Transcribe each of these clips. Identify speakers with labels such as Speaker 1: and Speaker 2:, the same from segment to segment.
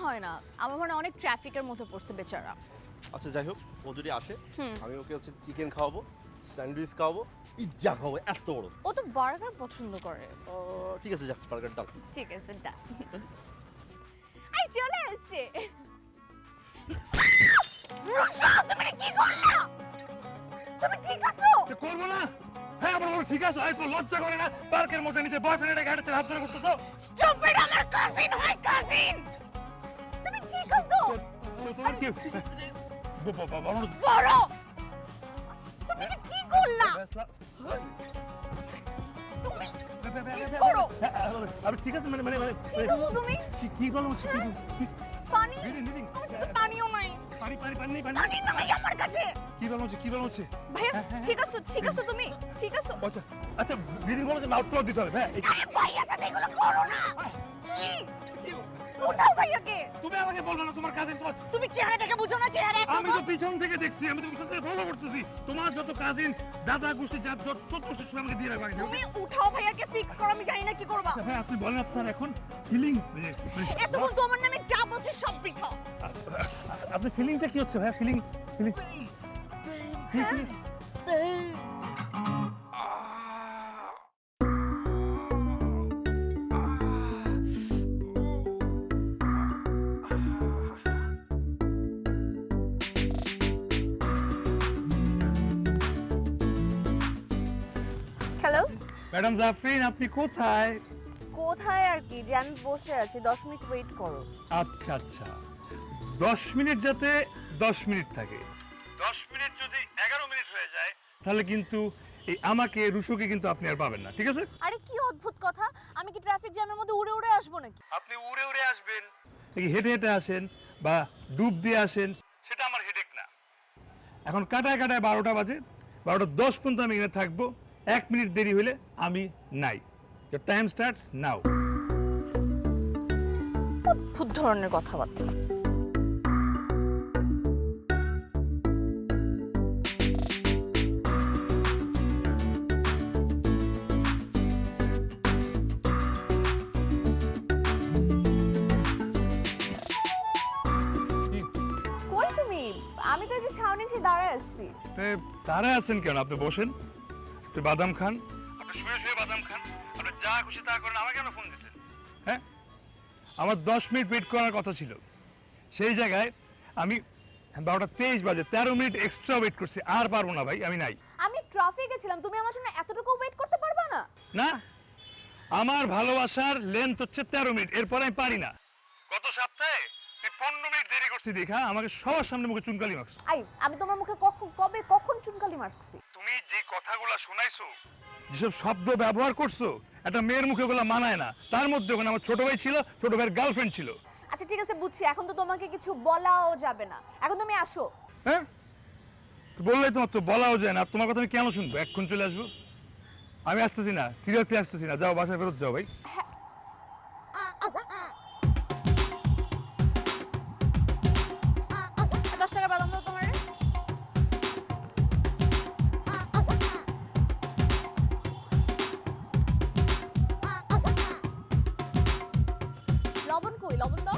Speaker 1: হয় না, আমার মনে হয় অনেক ট্রাফিকের মধ্যে পড়ছে বেচারা।
Speaker 2: আচ্ছা যাই হোক, ও যদি আসে আমি ওকে হচ্ছে চিকেন খাওয়াবো, স্যান্ডউইচ খাওয়াবো, পিৎজা খাওয়াবো, এত বড়।
Speaker 1: ও তো বার্গার পছন্দ করে।
Speaker 2: ঠিক আছে, যা বার্গার ডাল।
Speaker 1: ঠিক আছে, ডান। আই চলে আসছে। রুশা, তুমি কি করলা? তুমি ঠিক আছো?
Speaker 3: করবো না। হ্যাঁ আমার বলো ঠিক আছে, তোমার লজ্জা করে না? পার্কের মধ্যে নিজে বয়ফ্রেন্ডের গাড়িতে হাত ধরে করতেছো।
Speaker 1: স্টুপিড, আমার কাজিন হয়, কাজিন। তুমি ঠিক আছো?
Speaker 3: তোমার কি
Speaker 1: বড়, তুমি এটা কি করলা? তুমি ঠিক করো।
Speaker 3: আমি ঠিক আছে মানে মানে মানে
Speaker 1: ঠিক আছো তুমি?
Speaker 3: কি বলো হচ্ছে
Speaker 1: পানি?
Speaker 3: নিদিন
Speaker 1: আমার কাছে পানিও নাই।
Speaker 3: পানি পানি পানি নেই, পানি
Speaker 1: পানি নাই আমার কাছে।
Speaker 3: কি বলো হচ্ছে
Speaker 1: ভাইয়া, ঠিক আছো তুমি? ঠিক আছো?
Speaker 3: আচ্ছা আচ্ছা নিদিন বলো যে মাউথ প্লাগ দিতে হবে। হ্যাঁ
Speaker 1: আরে ভাইয়া সাথে এগুলো করো না। কি? উঠাও ভাইয়াকে।
Speaker 3: তুমি আমাকে বলবে না তোমার কাজিন তোমার।
Speaker 1: তুমি চেহারা দেখে বুঝো না চেহারা?
Speaker 3: আমি তো পিছন থেকে দেখছি, আমি তো পিছন থেকে ফলো করতেছি। তোমার যত কাজিন দাদা গোষ্ঠী যত গোষ্ঠী সব আমাকে দিয়ে রাখবা।
Speaker 1: তুমি উঠাও ভাইয়াকে, ফিক্স করো, আমি জানি না কি করবা।
Speaker 3: ভাই আপনি বলেন আপনার এখন ফিলিং
Speaker 1: এতক্ষণ তো আমার নামে যা বলছিস সব বৃথা।
Speaker 3: আপনার ফিলিংটা কি হচ্ছে ভাই? Feeling feeling
Speaker 1: hello,
Speaker 3: madam Jafrin আপনি কোথায়?
Speaker 1: কোথায় আর কি, যে আমি বসে আছি, 10 মিনিট ওয়েট করো।
Speaker 3: আচ্ছা আচ্ছা 10 মিনিট যাতে 10 মিনিট থাকে, 10 মিনিট যদি 11 মিনিট হয়ে যায় তাহলে কিন্তু এই আমাকে রুশুকে কিন্তু আপনি আর পাবেন না, ঠিক আছে?
Speaker 1: আরে কি অদ্ভুত কথা, আমি কি ট্রাফিক জ্যামের মধ্যে উড়ে উড়ে আসবো নাকি?
Speaker 3: আপনি উড়ে উড়ে আসবেন নাকি হেঁটে হেঁটে আসেন বা ডুব দিয়ে আসেন সেটা আমার হেডেক না। এখন কাটায় কাটায় 12টা বাজে, 12:10 পর্যন্ত আমি এখানে থাকবো। 1 মিনিট দেরি হলে আমি নাই। The time starts now.
Speaker 1: অদ্ভুত ধরনের কথাবার্তা। কই তুমি? আমি তো এই যে সামনে এসে দাঁড়ায় আছি।
Speaker 3: দাঁড়ায় আছেন কেন? আপনি বসেন, আপনি বাদাম খান, আপনি শুয়ে শুয়ে বাদাম খান, আপনি যা খুশি তা করেন। আমাকে কেন ফোন দিচ্ছেন? হ্যাঁ, আমার 10 মিনিট ওয়েট করার কথা ছিল, সেই জায়গায় আমি 12:23 বাজে 13 মিনিট এক্সট্রা ওয়েট করছি। আর পারবো না ভাই, আমি নাই।
Speaker 1: আমি ট্রাফিকে ছিলাম, তুমি আমার জন্য এতটুকু ওয়েট করতে পারবা না?
Speaker 3: না, আমার ভালোবাসার লেন্থ হচ্ছে 13 মিনিট, এরপর আমি পারি না। গত সপ্তাহে তুই 15 মিনিট দেরি করছিস দেখা আমাকে সবার সামনে মুখে চুনকালি মারছ।
Speaker 1: আই, আমি তোমার মুখে কখন চুনকালি মারছি?
Speaker 3: তুমি যে কথাগুলো শোনাইছো, যেসব শব্দ ব্যবহার করছো, একটা মেয়ের মুখে ওগুলো মানায় না। তার মধ্যে ওখানে আমার ছোট ভাই ছিল, ছোট ভাইয়ের গার্লফ্রেন্ড ছিল।
Speaker 1: আচ্ছা ঠিক আছে, বুঝছি, এখন তো তোমাকে কিছু বলাও যাবে না, এখন তুমি আসো।
Speaker 3: হ্যাঁ, তো বললেই তোমার তো বলাও যায় না। আর তোমার কথা আমি কেন শুনবো? এক্ষুন চলে আসবো। আমি আসতেছি না, সিরিয়াসলি আসতেছি না। যাও বাসায় ফেরত যাও ভাই।
Speaker 1: 10 টাকা বাদাম দাও তোমার। লবণ কই? লবণ দাও।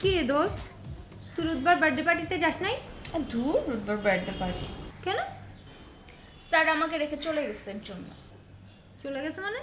Speaker 4: কি রে দোস্ত, তুই রুদবার বার্থডে পার্টিতে যাস নাই?
Speaker 5: ধুর, রুদ্রর বার্থডে পার্টি
Speaker 4: কেন?
Speaker 5: স্যার আমাকে রেখে চলে গেছে এর জন্য।
Speaker 4: চলে গেছে মানে?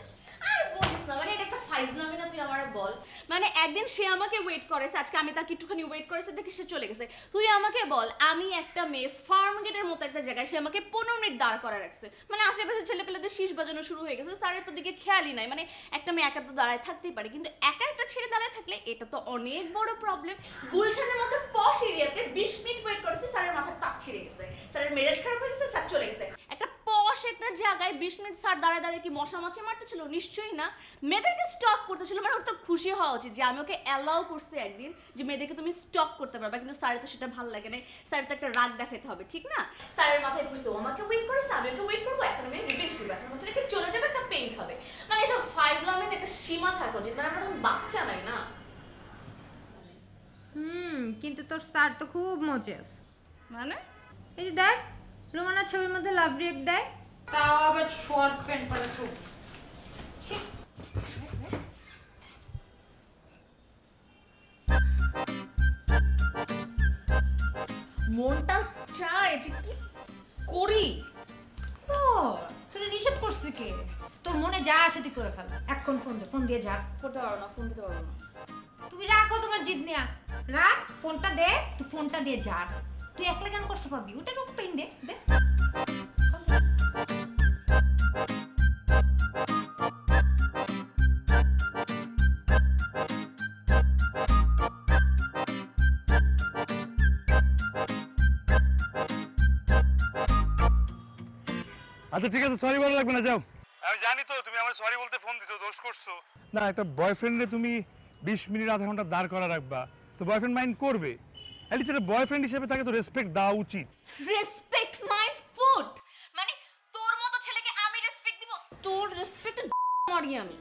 Speaker 5: আর বলিস না, মানে এটা একটা ফাইজলামি না? তুই আমারে বল, মানে একদিন সে আমাকে ওয়েট করেছে, আজকে আমি তাকে একটুখানি ওয়েট করেছে দেখে সে চলে গেছে। তুই আমাকে বল, আমি একটা মেয়ে ফার্ম গেটের মতো একটা জায়গায়, সে আমাকে 15 মিনিট দাঁড় করা রাখছে, মানে আশেপাশে ছেলেপেলেদের শীষ বাজানো শুরু হয়ে গেছে। স্যারের তো দিকে খেয়ালই নাই, মানে একটা মেয়ে একা তো দাঁড়ায় থাকতেই পারে, কিন্তু একা একটা ছেলে দাঁড়ায় থাকলে এটা তো অনেক বড় প্রবলেম। গুলশানের মতো পশ এরিয়াতে 20 মিনিট ওয়েট করেছে, স্যারের মাথার তাক ছিঁড়ে গেছে, স্যারের মেজাজ খারাপ হয়ে গেছে, স্যার চলে গেছে। একটা পশ একটা জায়গায় 20 মিনিট স্যার দাঁড়ায় দাঁড়ায় কি মশা মাছি মারতেছিল? নিশ্চয়ই না, মেয়েদেরকে স্টক করতেছিল। মানে ওর তো খুশি হওয়া উচিত যে আমি ওকে অ্যালাউ করছি একদিন যে মেয়েদেরকে তুমি স্টক করতে পারবা, কিন্তু স্যারের তো সেটা ভালো লাগে না। স্যারের তো একটা রাগ দেখাতে হবে, ঠিক না? স্যারের মাথায় ঘুরছে, ও আমাকে ওয়েট করেছে, আমি ওকে ওয়েট করবো, এখন আমি রিভেঞ্জ করবো, এখন আমাকে রেখে চলে যাবে, একটা পেইন খাবে। মানে এসব ফাইজলামের একটা সীমা থাকা উচিত, মানে আমরা তখন বাচ্চা নাই না।
Speaker 4: কিন্তু তোর স্যার তো খুব মজেস।
Speaker 5: মানে
Speaker 4: এই যে দেখ, রোমানার ছবির মধ্যে লাভ রিয়েক্ট দেয়, তাও আবার শর্ট প্যান্ট পরা ছবি। ছি।
Speaker 5: মনটা চায় যে কি করি।
Speaker 4: তোর নিষেধ করছিস কে? তোর মনে যা আসে তুই করে ফেল। এখন ফোন দিয়ে যা।
Speaker 5: করতে পারবো না, ফোন দিতে পারবো না।
Speaker 4: তুমি রাখো তোমার জিদ নিয়া, রাখ ফোনটা দে, তুই ফোনটা দিয়ে যা। তুই একলা কেন কষ্ট পাবি? ওটা রূপ পেন দে দে।
Speaker 3: আচ্ছা ঠিক আছে, সরি বলা লাগবে না, যাও। আমি জানি তো তুমি আমার সরি বলতে ফোন দিছো, দোষ করছো। না, একটা বয়ফ্রেন্ডে তুমি 20 মিনিট আধা ঘন্টা দাঁড় করা রাখবা, তো বয়ফ্রেন্ড মাইন্ড করবে। অ্যাটলিস্ট একটা বয়ফ্রেন্ড হিসেবে তাকে তো রেসপেক্ট দেওয়া উচিত।
Speaker 5: রেসপেক্ট মাই ফুড, মানে তোর মতো ছেলেকে আমি রেসপেক্ট দিব? তোর রেসপেক্ট মারি আমি।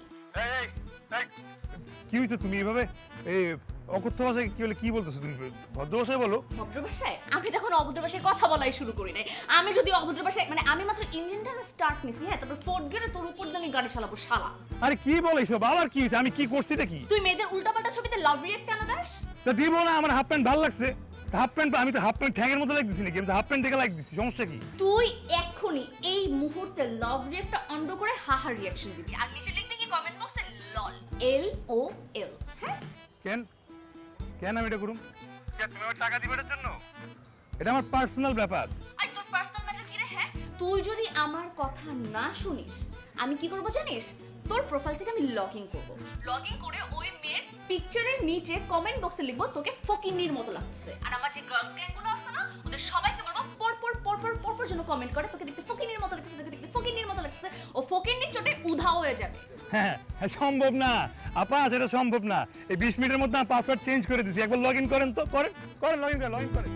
Speaker 3: এই কি হইছে তুমি এভাবে এই অকথ্য ভাষায় কি বলে কি বলতেছো তুমি? ভদ্র ভাষায় বলো।
Speaker 5: ভদ্র ভাষায়? আমি তখন অভদ্র ভাষায় কথা বলাই শুরু করি নাই। আমি যদি অভদ্র ভাষায়, মানে আমি মাত্র ইঞ্জিনটা স্টার্ট নিছি, হ্যাঁ, তারপর ফোর্থ গিয়ারে তোর উপর দিয়ে আমি গাড়ি চালাবো শালা।
Speaker 3: আরে কি বলো এইসব? আবার কি হইছে? আমি কি করছি এটা কি?
Speaker 5: তুই মেয়েদের উল্টাপাল্টা ছবিতে লাভ রিয়েক্ট কেন দাস?
Speaker 3: তা দিব না, আমার হাফ প্যান্ট ভালো লাগছে। হাফ প্যান্ট আমি তো হাফ প্যান্ট ঠ্যাঙের মতো লাগতেছি নাকি? আমি তো হাফ প্যান্ট দেখে লাইক দিছি, সমস্যা কি?
Speaker 5: তুই এক্ষুনি এই মুহূর্তে লাভ রিয়েক্টটা অন করে হাহা রিঅ্যাকশন দিবি, আর নিচে লিখবি কি কমেন্ট বক্সে লল, LOL। হ্যাঁ,
Speaker 3: কেন কেন আমি এটা করুম? তুমি আমার টাকা দিবার জন্য? এটা আমার পার্সোনাল ব্যাপার।
Speaker 5: আই তোর পার্সোনাল ম্যাটার কি রে? হ্যাঁ, তুই যদি আমার কথা না শুনিস আমি কি করব জানিস? তোর প্রোফাইল থেকে আমি লগইন করব, লগইন করে ওই মেয়ের পিকচারের নিচে কমেন্ট বক্সে লিখব তোকে ফকিন্নির মতো লাগছে, আর আমার যে গার্লস গ্যাংগুলো আছে না ওদের সবাইকে বলবো পরপর যেন কমেন্ট করে তোকে দেখতে ফকিন্নির মতো লাগছে, তোকে দেখতে ফকিন্নির মতো লাগছে। ও ফকিন্নির চোটে উধাও হয়ে যাবে।
Speaker 3: হ্যাঁ সম্ভব না আপা, সেটা সম্ভব না। এই 20 মিনিটের মধ্যে আমি পাসওয়ার্ড চেঞ্জ করে দিছি। একবার লগইন করেন তো, করেন লগইন করেন।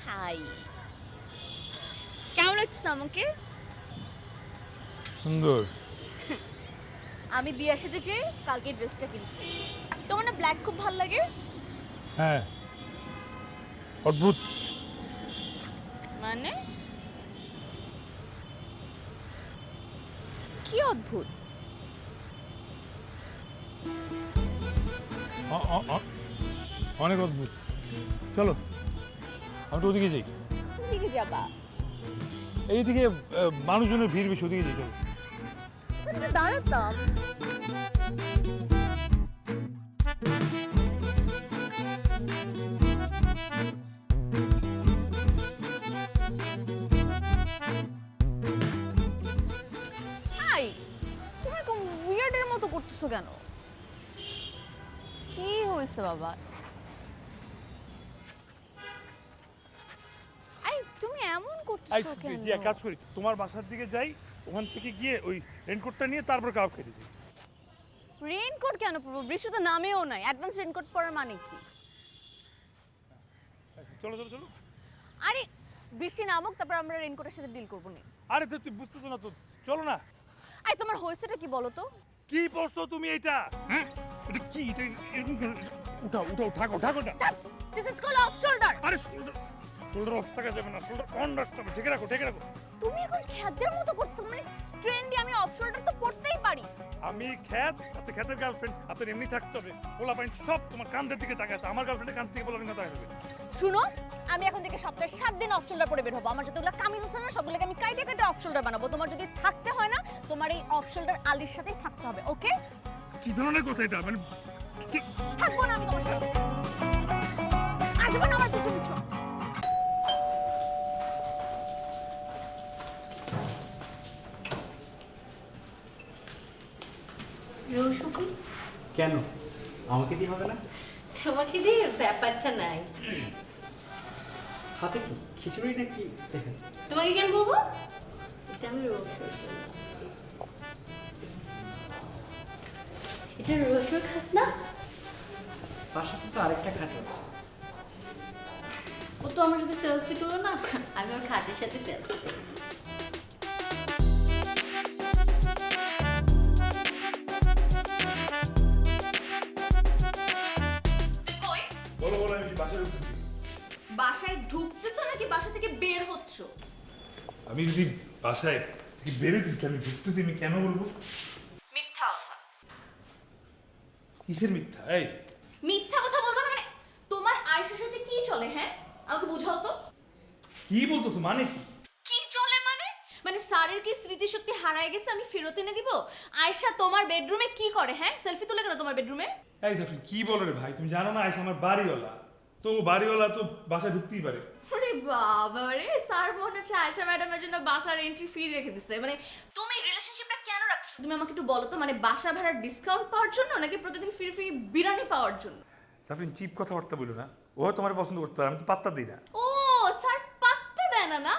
Speaker 5: হাই, কেমন লাগছে আমাকে?
Speaker 3: সুন্দর।
Speaker 5: আমি বিয়ের সাথে যে কালকে ড্রেসটা কিনছি, তোমার না ব্ল্যাক খুব ভালো লাগে?
Speaker 3: হ্যাঁ, অদ্ভুত।
Speaker 5: মানে কি অদ্ভুত?
Speaker 3: অনেক অদ্ভুত। চলো আমি তো ওদিকে যাই।
Speaker 5: দিকে যাবা?
Speaker 3: এইদিকে মানুষজনের ভিড় বেশি, ওদিকে যাই। চলো।
Speaker 5: দাঁড়াতাম। হাই, তুমি এরকম উইয়ার্ডের মতো করতেছো কেন? কি হয়েছে বাবা? তুমি এমন করতেছো কেন?
Speaker 3: এক কাজ করি, তোমার বাসার দিকে যাই, ওখান থেকে গিয়ে ওই রেইনকোটটা নিয়ে তারপর কাপ খেতে যাই।
Speaker 5: রেইনকোট কেন পরবো? বৃষ্টি তো নামেও নাই, অ্যাডভান্স রেইনকোট পরার মানে কি?
Speaker 3: চলো।
Speaker 5: আরে বৃষ্টি নামুক, তারপর আমরা রেইনকোটের সাথে ডিল করবো না।
Speaker 3: আরে তুই বুঝতেছো না তো, চলো না।
Speaker 5: আরে তোমার হয়েছেটা কি বলো তো?
Speaker 3: কি পড়ছো তুমি এটা? হ্যাঁ, এটা কি? এটা এরকম কেন? উঠাও, ঠাকো এটা।
Speaker 5: This is call off shoulder.
Speaker 3: আরে শোল্ডার অফ থাকা যাবে না, শোল্ডার অন রাখতে হবে। ঢেকে রাখো।
Speaker 5: তুমি এখন খ্যাতের মতো করছো, মানে ট্রেন্ডি। আমি অফ শোল্ডার তো পড়তেই পারি।
Speaker 3: আমি খ্যাত, আপনি খ্যাতের গার্লফ্রেন্ড, আপনার এমনি থাকতে হবে। পোলা পাইন সব তোমার কান্দের দিকে তাকায়, আমার গার্লফ্রেন্ডের কান থেকে পোলা পাইন তাকায় হবে।
Speaker 5: শুনো, আমি এখন থেকে সপ্তাহে 7 দিন অফ শোল্ডার পরে বের হবো। আমার যতগুলো কামিজ আছে না সবগুলোকে আমি কাইটে অফ শোল্ডার বানাবো। তোমার যদি থাকতে হয় না, তোমার এই অফ শোল্ডার আলির সাথেই থাকতে হবে, ওকে?
Speaker 3: কি ধরনের কথা এটা? মানে
Speaker 5: থাকবো না আমি তোমার সাথে, আসবে না আমার পিছু।
Speaker 1: রৌশুকি
Speaker 6: কেন আমাকে দিয়ে হবে না?
Speaker 1: তোমাকে দিয়ে ব্যাপারটা নাই।
Speaker 6: হাতে কি খিচুড়ি নাকি? দেখেন
Speaker 1: তোমাকে কেন বলবো? এটা আমি রৌশুর জন্য। এটা রৌশুর খাট না?
Speaker 6: পাশে তো আরেকটা খাট আছে।
Speaker 1: ও তো আমার সাথে সেলফি তুলো না, আমি ওর খাটের সাথে সেলফি তুলি।
Speaker 5: বাসায় ঢুকতেছো নাকি বাসা থেকে বের হচ্ছ?
Speaker 3: আমি যদি বাসায় থেকে বেরোতেছি, আমি ঢুকতেছি, আমি কেন বলবো?
Speaker 5: মিথ্যা কথা।
Speaker 3: কিসের মিথ্যা? এই
Speaker 5: মিথ্যা কথা বলবো না মানে তোমার আয়েশার সাথে কি চলে? হ্যাঁ, আমাকে বুঝাও তো।
Speaker 3: কি বলতেছো? মানে কি?
Speaker 5: কি চলে মানে? মানে স্যারের কি স্মৃতিশক্তি হারায় গেছে, আমি ফেরত এনে দিব? আয়েশা তোমার বেডরুমে কি করে? হ্যাঁ, সেলফি তুলে কেন তোমার বেডরুমে?
Speaker 3: এই জাফরিন, কি বলো রে ভাই? তুমি জানো না আয়েশা আমার বাড়িওয়ালা, তো বাড়িওয়ালা তো বাসায় ঢুকতেই পারে।
Speaker 5: আরে বাবা রে, স্যার মনে হচ্ছে আয়েশা ম্যাডামের জন্য বাসার এন্ট্রি ফি রেখে দিছে। মানে তুমি রিলেশনশিপটা কেন রাখছো? তুমি আমাকে একটু বলো তো, মানে বাসা ভাড়ার ডিসকাউন্ট পাওয়ার জন্য নাকি প্রতিদিন ফ্রি ফ্রি বিরিয়ানি পাওয়ার জন্য?
Speaker 3: জাফরিন, চিপ কথাবার্তা বলো না। ও তোমার পছন্দ করতে পারে, আমি তো পাত্তা দিই না।
Speaker 5: ও স্যার পাত্তা দেয় না? না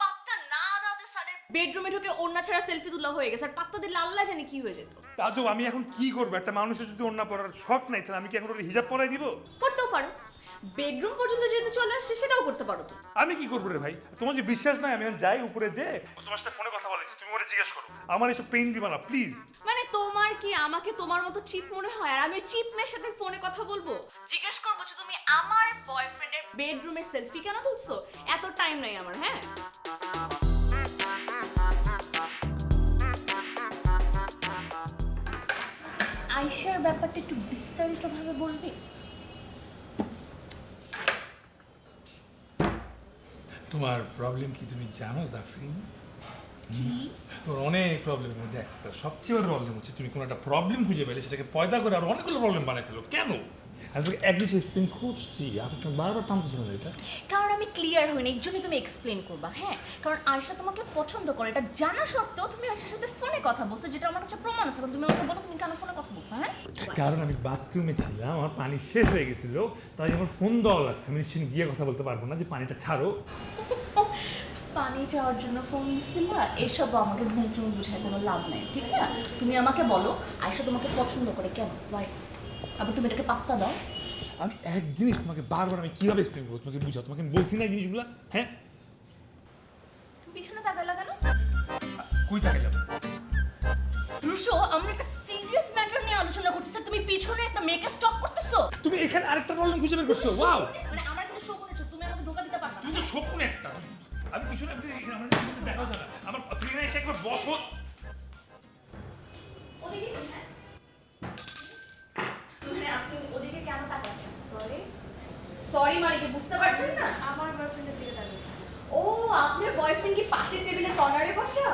Speaker 5: পাত্তা না দাওতে স্যারের বেডরুমে ঢুকে ওড়না ছাড়া সেলফি তোলা হয়ে গেছে। আর পাত্তা দিলে আল্লাহ জানে কি হয়ে যেত।
Speaker 3: তাজব, আমি এখন কি করবো? একটা মানুষের যদি ওড়না পরার শখ নাই, তাহলে আমি কি এখন ওর হিজাব পরাই দিব?
Speaker 5: করতেও পারো, বেডরুম পর্যন্ত যেহেতু চলে আসছে সেটাও করতে পারো তো।
Speaker 3: আমি কি করবো রে ভাই? তোমার যে বিশ্বাস নাই, আমি এখন যাই উপরে, যে তোমার সাথে ফোনে কথা বলেছি, তুমি ওরে জিজ্ঞেস করো। আমার এসব পেইন দিবা না প্লিজ।
Speaker 5: মানে তোমার কি আমাকে তোমার মতো চিপ মনে হয়? আর আমি চিপ মেয়ের সাথে ফোনে কথা বলবো? জিজ্ঞেস করবো যে তুমি আমার বয়ফ্রেন্ডের বেডরুমে সেলফি কেন তুলছো? এত টাইম নাই আমার। হ্যাঁ, আয়েশার ব্যাপারটা একটু বিস্তারিতভাবে বলবি?
Speaker 3: তোমার প্রবলেম কি তুমি জানো জাফরিন? তোমার অনেক প্রবলেমের মধ্যে একটা সবচেয়ে বড় প্রবলেম হচ্ছে তুমি কোনো একটা প্রবলেম খুঁজে পেলে সেটাকে পয়দা করে আর অনেকগুলো প্রবলেম বানাই ফেলো। কেন? আমি তোকে এক জিনিস এক্সপ্লেন করছি, আপনি বারবার টানতে ছিল এটা।
Speaker 5: কারণ আমি ক্লিয়ার হইনি, এর জন্যই তুমি এক্সপ্লেন করবা। হ্যাঁ, কারণ আয়েশা তোমাকে পছন্দ করে, এটা জানা সত্ত্বেও তুমি আয়েশার সাথে ফোনে কথা বলছো, যেটা আমার কাছে প্রমাণ আছে। এখন তুমি আমাকে বলো তুমি কেন ফোনে কথা বলছো? হ্যাঁ,
Speaker 3: কারণ আমি বাথরুমে ছিলাম, আমার পানি শেষ হয়ে গেছিল, তাই আমার ফোন দেওয়া লাগছে। আমি নিশ্চয়ই গিয়ে কথা বলতে পারবো না যে পানিটা ছাড়ো।
Speaker 5: পানি চাওয়ার জন্য ফোন দিছিলা? এসব আমাকে ভুল বুঝায় কোনো লাভ নাই, ঠিক না? তুমি আমাকে বলো আয়েশা তোমাকে পছন্দ করে কেন? ওয়াই? আবার তুমি এটাকে পাত্তা দাও।
Speaker 3: আমি এক জিনিস তোমাকে বারবার আমি কিভাবে এক্সপ্লেন করবো, তোমাকে বুঝাও? তোমাকে আমি বলছি না এই জিনিসগুলো। হ্যাঁ,
Speaker 5: তুমি পিছনে তাকালা কেন?
Speaker 3: কই তাকাইলাম?
Speaker 5: রুশো, আমরা একটা সিরিয়াস ম্যাটার নিয়ে আলোচনা করতেছি, তুমি পিছনে একটা মেয়েকে স্টক করতেছো।
Speaker 3: তুমি এখানে আরেকটা প্রবলেম খুঁজে বের করছো। ওয়াও,
Speaker 5: মানে আমার কিন্তু শকুনের চোখ, তুমি আমাকে ধোকা দিতে পারবে না।
Speaker 3: তুই তো শকুন একটা। আমি পিছনে আমার সাথে দেখা যায় না। আমার তুই এখানে এসে একবার বসো।
Speaker 5: ওদিকে মানে আপনি ওদিকে কেন তাকাচ্ছেন? সরি মানে কি বুঝতে পারছেন না?
Speaker 1: আমার বয়ফ্রেন্ডের দিকে তাকিয়েছি।
Speaker 5: ও, আপনার বয়ফ্রেন্ড কি পাশের টেবিলে কর্নারে বসা?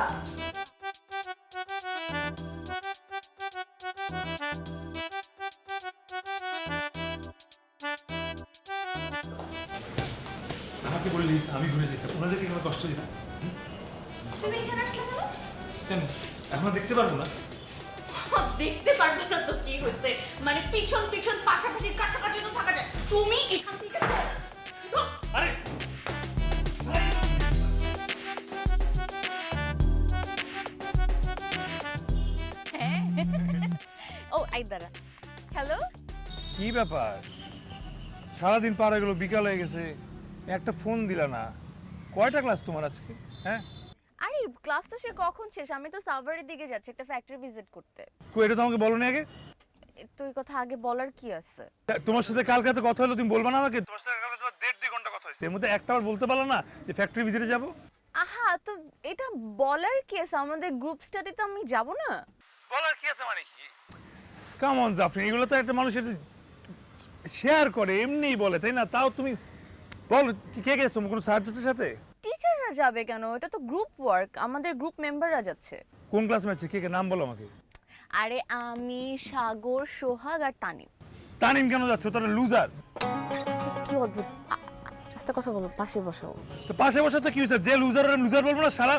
Speaker 3: আমাকে বললি আমি ঘুরে যেতাম, ওনাদেরকে কেন কষ্ট দিতাম?
Speaker 5: তুমি এখানে আসলে কেন?
Speaker 3: কেন এখন দেখতে পারবো না?
Speaker 5: দেখতে পারবে না তো কি হয়েছে? মানে পিছন পিছন পাশাপাশি কাছাকাছি তো থাকা যায়। তুমি এখান থেকে
Speaker 3: আরে
Speaker 1: ও আই দাঁড়া। হ্যালো,
Speaker 3: কি ব্যাপার? সারাদিন পার হয়ে গেল, বিকাল হয়ে গেছে, একটা ফোন দিলা না। কয়টা ক্লাস তোমার আজকে? হ্যাঁ,
Speaker 1: আরে ক্লাস তো সে কখন শেষ? আমি তো সাভারের দিকে যাচ্ছি একটা ফ্যাক্টরি ভিজিট করতে।
Speaker 3: কই এটা তো আমাকে বলো না আগে।
Speaker 1: তো এই কথা আগে বলার কি আছে?
Speaker 3: তোমার সাথে কালকে তো কথা হলো, তুমি বলবা না আমাকে? তোমার সাথে কালকে তোমার 1.5-2 ঘন্টা কথা হয়েছে, এর মধ্যে একটাবার বলতে পারলো না যে ফ্যাক্টরি ভিজিটে যাবো?
Speaker 1: আহা, তো এটা বলার কি আছে? আমাদের গ্রুপ স্টাডিতে আমি যাব না?
Speaker 3: বলার কি আছে মানে কি? কাম অন জাফরিন, এগুলো তো একটা মানুষের শেয়ার করে, এমনিই বলে, তাই না? তাও তুমি বল, কে কে যাচ্ছ? কোনো সার্জেন্টের সাথে?
Speaker 1: টিচাররা যাবে কেন? এটা তো গ্রুপ ওয়ার্ক, আমাদের গ্রুপ মেম্বাররা যাচ্ছে।
Speaker 3: কোন ক্লাসে আছে? কে কে নাম বলো আমাকে।
Speaker 1: আরে আমি, সাগর, সোহাগ আর তানিম।
Speaker 3: তানিম কেন যাচ্ছ? তারা লুজার।
Speaker 1: কি অদ্ভুত, আস্তে কথা বলো, পাশে বসো।
Speaker 3: তো পাশে বসে তো কি হয়েছে? যে লুজার আমি লুজার বলবো না সারা?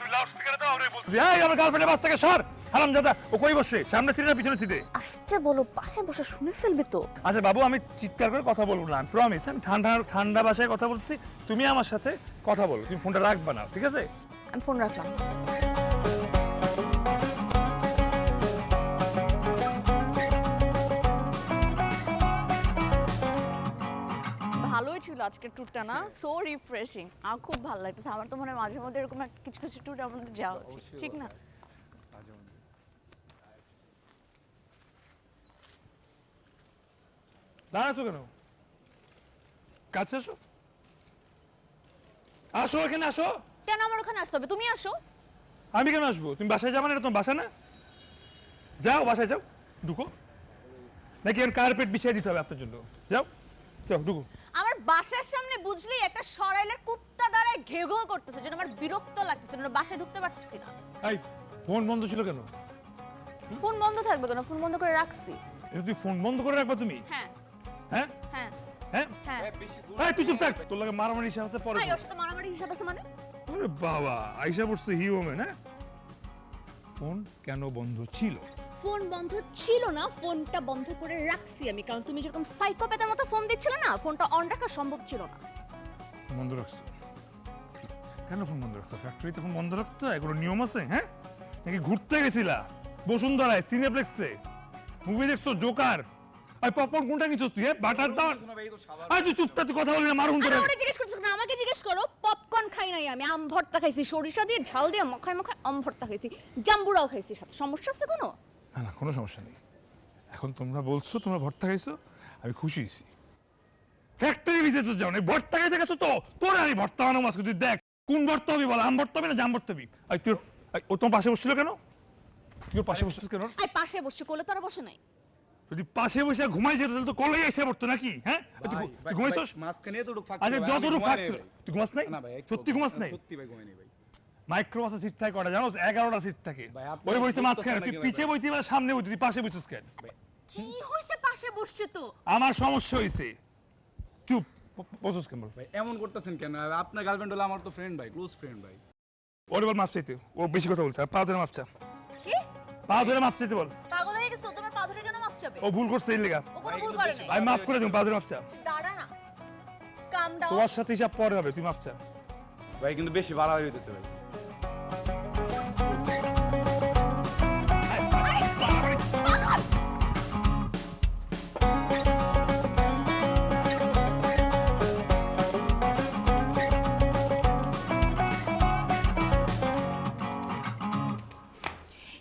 Speaker 3: তুই লাউড স্পিকারে দাও, আরে বলছিস এই আমার গার্লফ্রেন্ডের বাস থেকে সর। হারামজাদা, ও কই বসে? সামনে সিটে না পিছনে সিটে?
Speaker 1: আস্তে বলো, পাশে বসে শুনে ফেলবে তো।
Speaker 3: আচ্ছা বাবু, আমি চিৎকার করে কথা বলবো না, প্রমিস। আমি ঠান্ডা ঠান্ডা ভাষায় কথা বলছি, তুমি আমার সাথে কথা বলো, তুমি ফোনটা রাখবা না, ঠিক আছে?
Speaker 1: আমি ফোন রাখলাম। ভালোই ছিল আজকের ট্যুরটা না? সো রিফ্রেশিং, আমার খুব ভালো লাগতেছে। আমার তো মনে হয় মাঝে মধ্যে এরকম একটা কিছু কিছু ট্যুর আমাদের যাওয়া উচিত, ঠিক না?
Speaker 3: দাঁড়াচ্ছ কেন? কাছে আসো, আসো এখানে আসো।
Speaker 1: কেন আমার ওখানে আসতে হবে? তুমি আসো।
Speaker 3: আমি কেন আসবো? তুমি বাসায় যাবে না? এটা তোমার বাসা না? যাও বাসায় যাও, ঢুকো। নাকি এখন কার্পেট বিছিয়ে দিতে হবে আপনার জন্য? যাও যাও ঢুকো।
Speaker 1: আমার বাসার সামনে বুঝলি একটা সরাইলের কুত্তা দাঁড়ায় ঘেউ ঘেউ করতেছে, যেন আমার বিরক্ত লাগতেছে, যেন বাসায় ঢুকতে পারতেছি না।
Speaker 3: এই ফোন বন্ধ ছিল কেন?
Speaker 1: ফোন বন্ধ থাকবে কেন? ফোন বন্ধ করে রাখছি।
Speaker 3: এটা তুই ফোন বন্ধ করে রাখবা তুমি?
Speaker 1: হ্যাঁ
Speaker 3: হ্যাঁ
Speaker 1: হ্যাঁ
Speaker 3: হ্যাঁ।
Speaker 1: হ্যাঁ।
Speaker 3: এই তুই চুপ থাক, তোর লাগে মারামারি হিসাব আছে পরে।
Speaker 1: ভাই ওর সাথে মারামারি হিসাব আছে মানে?
Speaker 3: আরে বাবা, আইসা পড়ছে হিউম্যান। হ্যাঁ, ফোন কেন বন্ধ ছিল?
Speaker 1: ফোন বন্ধ ছিল না, ফোনটা বন্ধ করে রাখছি আমি, কারণ তুমি যেরকম সাইকোপ্যাথের মতো ফোন দিচ্ছিলে না, ফোনটা অন রাখা সম্ভব ছিল না।
Speaker 3: বন্ধ রাখছো কেন? ফোন বন্ধ রাখছো? ফ্যাক্টরিতে ফোন বন্ধ রাখতো? এগুলো নিয়ম আছে? হ্যাঁ, নাকি ঘুরতে গেছিলা বসুন্ধরায়, সিনেপ্লেক্সে মুভি দেখছো, জোকার? আর পপকর্ন কোনটা নিচ্ছিস তুই? বাটার দাও। আরে তুই চুপ থাক, তুই কথা বলবি না, মারুন করে।
Speaker 1: ওরে জিজ্ঞেস করছিস না, আমাকে জিজ্ঞেস করো। পপকর্ন খাই নাই আমি, আম ভর্তা খাইছি, সরিষা দিয়ে ঝাল দিয়ে মাখায় মাখায় আম ভর্তা খাইছি, জাম্বুরাও খাইছি সাথে। সমস্যা আছে কোনো?
Speaker 3: না না, কোনো সমস্যা নেই। এখন তোমরা বলছো তোমরা ভর্তা খাইছো, আমি খুশি হয়েছি। ফ্যাক্টরি ভিজিটে যাও না, ভর্তা খাইতে গেছো তো? তোরা আমি ভর্তা বানাবো আজকে, তুই দেখ কোন ভর্তা হবি বল। আম ভর্তা হবে না জাম ভর্তা হবি? আর তুই ও তোমার পাশে বসছিল কেন? তুই ওর পাশে বসছিস কেন?
Speaker 1: আই পাশে বসছি, কোলে তো আর বসে নাই।
Speaker 3: যদি পাশে বসে ঘুমাই যেত তাহলে তো কলেই এসে পড়তো নাকি? হ্যাঁ, তুই ঘুমাইছস?
Speaker 6: মাঝখানে তো ফাঁক
Speaker 3: আচ্ছা, যতটুকু ফাঁক ছিল। তুই ঘুমাস নাই?
Speaker 6: না ভাই,
Speaker 3: সত্যি ঘুমাস নাই?
Speaker 6: সত্যি ভাই ঘুমাই নেই ভাই।
Speaker 3: মাইক্রোবাসে সিট থাকে কটা জানোস? 11টা সিট থাকে।
Speaker 6: ভাই, আপনি
Speaker 3: ওই বইতে মাঝখানে,
Speaker 6: বুঝতেছেন
Speaker 3: তুই
Speaker 6: নাকি
Speaker 3: পিছে
Speaker 6: ভাই?
Speaker 3: বইতে বা সামনে বইতে, তুই পাশে বইছিস কেন?
Speaker 1: কি হইছে? পাশে বসছে তো।
Speaker 3: আমার সমস্যা হইছে। চুপ বসুস কেন?
Speaker 6: ভাই এমন করতেছেন কেন? আপনার গার্লফ্রেন্ড হলো আমার তো ফ্রেন্ড ভাই, ক্লোজ ফ্রেন্ড ভাই।
Speaker 3: ওরে বল মাফ চাইতে, ও বেশি কথা বলছে। আর পা ধরে মাফ চা,
Speaker 1: কি?
Speaker 3: পা ধরে মাফ চাইতে বল।
Speaker 1: পাগল হয়ে গেছো? তোমার পা ধরে কেন মাপ চাবে?
Speaker 3: ও ভুল করছে এই লেগা।
Speaker 1: ও কোনো ভুল করে নাই।
Speaker 3: আমি মাফ করে দিই, পা ধরে মাফ চা।
Speaker 1: দাঁড়া না, কাম ডাউন।
Speaker 3: তোমার সাথে হিসাব পরে হবে, তুই মাফ চা।
Speaker 6: ভাই কিন্তু বেশি বাড়াবাড়ি হইতেছে ভাই।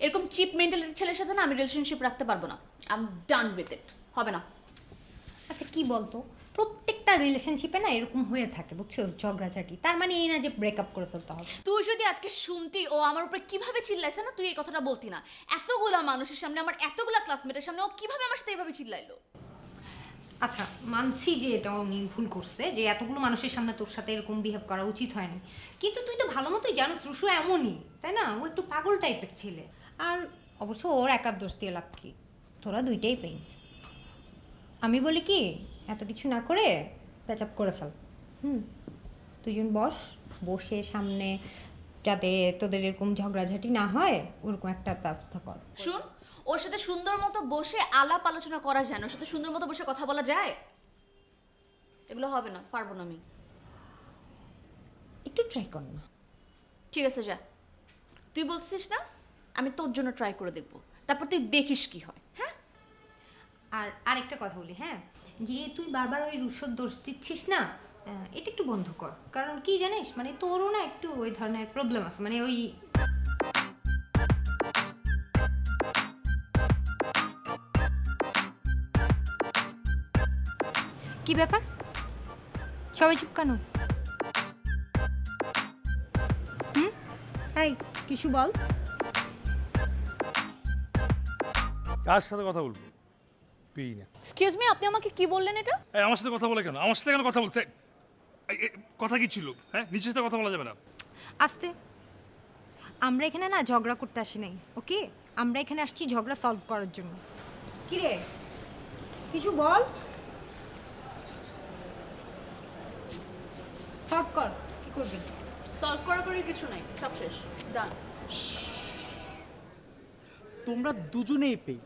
Speaker 5: এরকম চিপ মেন্টালিটির ছেলের সাথে না আমি রিলেশনশিপ রাখতে পারবো না। I am done with it. হবে না।
Speaker 4: আচ্ছা কি বলতো, প্রত্যেকটা রিলেশনশিপে না এরকম হয়ে থাকে বুঝছো, ঝগড়াঝাটি। তার মানে এই না যে ব্রেকআপ করে ফেলতে হবে।
Speaker 5: তুই যদি আজকে শুনতি ও আমার উপরে কিভাবে চিল্লাইছে না, তুই এই কথাটা বলতি না। এতগুলা মানুষের সামনে, আমার এতগুলা ক্লাসমেটের সামনে ও কিভাবে আমার সাথে এভাবে চিল্লাইলো?
Speaker 4: আচ্ছা মানছি যে এটা উনি ভুল করছে, যে এতগুলো মানুষের সামনে তোর সাথে এরকম বিহেভ করা উচিত হয়নি, কিন্তু তুই তো ভালো মতোই জানিস রুশু এমনই, তাই না? ও একটু পাগল টাইপের ছেলে। আর অবশ্য ওর একার দোষ দিয়ে লাভ কি, তোরা দুইটাই পেইন। আমি বলি কি, এত কিছু না করে প্যাচ আপ করে ফেল। দুজন বসে সামনে যাতে তোদের এরকম ঝগড়াঝাটি না হয় ওরকম একটা ব্যবস্থা কর।
Speaker 5: শুন, ওর সাথে সুন্দর মতো বসে আলাপ আলোচনা করা যায় না, ওর সাথে সুন্দর মতো বসে কথা বলা যায়? এগুলো হবে না, পারবো না আমি।
Speaker 4: একটু ট্রাই কর না।
Speaker 5: ঠিক আছে যা, তুই বলছিস না, আমি তোর জন্য ট্রাই করে দেখবো, তারপর তুই দেখিস কি হয়। হ্যাঁ,
Speaker 4: আর আরেকটা কথা বলি, হ্যাঁ, যে তুই বারবার ওই রুশোর দোষ দিচ্ছিস না, এটা একটু বন্ধ কর। কারণ কি জানিস, মানে তোরও না একটু ওই ধরনের প্রবলেম আছে, মানে ওই কি ব্যাপার, সবাই চুপ কেন? এই কিছু বল।
Speaker 3: কার সাথে কথা বলবো? পেই না।
Speaker 1: এক্সকিউজ মি, আপনি আমাকে কি বললেন এটা?
Speaker 3: এই আমার সাথে কথা বলে কেন? আমার সাথে কেন কথা বলছে? কথা কি ছিল? হ্যাঁ, নিচের সাথে কথা বলা যাবে না?
Speaker 4: আস্তে, আমরা এখানে না ঝগড়া করতে আসি নাই, ওকে? আমরা এখানে আসছি ঝগড়া সলভ করার জন্য। কি রে, কিছু বল, সলভ কর। কি করবি?
Speaker 5: সলভ করার কিছু নাই, সব শেষ, ডান।
Speaker 6: তোমরা দুজনেই পেইন,